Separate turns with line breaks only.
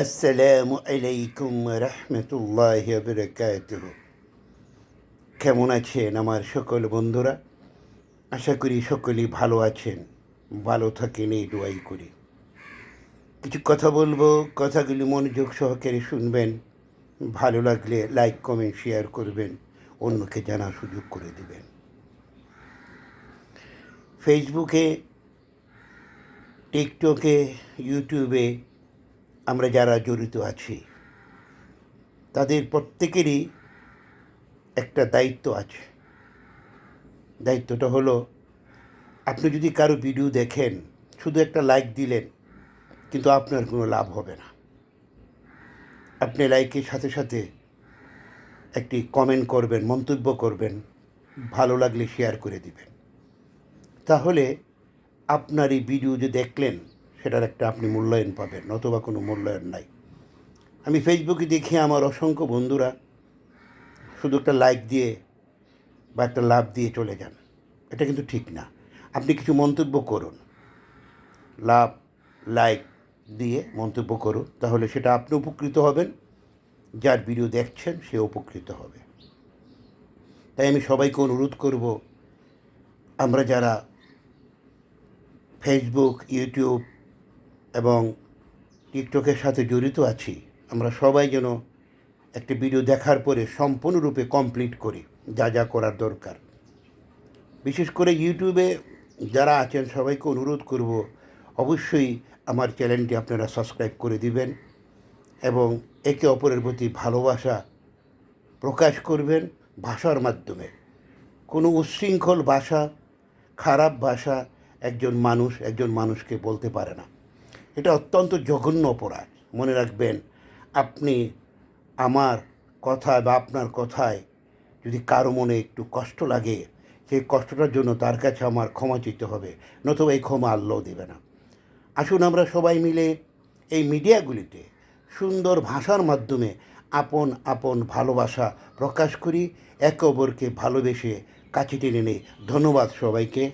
আসসালামু আলাইকুম রহমতুল্লাহ বরকাতুহ। কেমন আছেন আমার সকল বন্ধুরা? আশা করি সকলেই ভালো আছেন, ভালো থাকেন এই দোয়াই করি। কিছু কথা বলবো, কথাগুলি মনোযোগ সহকারে শুনবেন। ভালো লাগলে লাইক কমেন্ট শেয়ার করবেন, অন্যকে জানার সুযোগ করে দিবেন। ফেসবুকে, টিকটকে, ইউটিউবে আমরা যারা জড়িত আছি তাদের প্রত্যেকেরই একটা দায়িত্ব আছে। দায়িত্বটা হলো, আপনি যদি কারো ভিডিও দেখেন, শুধু একটা লাইক দিলেন, কিন্তু আপনার কোনো লাভ হবে না। আপনি লাইকের সাথে সাথে একটি কমেন্ট করবেন, মন্তব্য করবেন, ভালো লাগলে শেয়ার করে দিবেন। তাহলে আপনার এই ভিডিও যে দেখলেন সেটার একটা আপনি মূল্যায়ন পাবেন, নতুবা কোনো মূল্যায়ন নাই। আমি ফেসবুকে দেখি আমার অসংখ্য বন্ধুরা শুধু একটা লাইক দিয়ে বা একটা লাভ দিয়ে চলে যান। এটা কিন্তু ঠিক না। আপনি কিছু মন্তব্য করুন, লাভ লাইক দিয়ে মন্তব্য করুন, তাহলে সেটা আপনি উপকৃত হবেন, যার ভিডিও দেখছেন সে উপকৃত হবে। তাই আমি সবাইকে অনুরোধ করব, আমরা যারা ফেসবুক, ইউটিউব এবং টিকটকের সাথে জড়িত আছি, আমরা সবাই যেন একটি ভিডিও দেখার পরে সম্পূর্ণরূপে কমপ্লিট করি যা যা করার দরকার। বিশেষ করে ইউটিউবে যারা আছেন সবাইকে অনুরোধ করব, অবশ্যই আমার চ্যানেলটি আপনারা সাবস্ক্রাইব করে দিবেন এবং একে অপরের প্রতি ভালোবাসা প্রকাশ করবেন ভাষার মাধ্যমে। কোনো উচ্ছৃঙ্খল ভাষা, খারাপ ভাষা একজন মানুষকে বলতে পারে না। এটা অত্যন্ত জঘন্য অপরাধ। মনে রাখবেন, আপনি আমার কথায় বা আপনার কথায় যদি কারো মনে একটু কষ্ট লাগে, সেই কষ্টটার জন্য তার কাছে আমার ক্ষমা চাইতে হবে, নতুবা এই ক্ষমা আল্লাহ দেবে না। আসুন আমরা সবাই মিলে এই মিডিয়াগুলিতে সুন্দর ভাষার মাধ্যমে আপন আপন ভালোবাসা প্রকাশ করি, একে অপরকে ভালোবেসে কাছে টেনে নেই। ধন্যবাদ সবাইকে।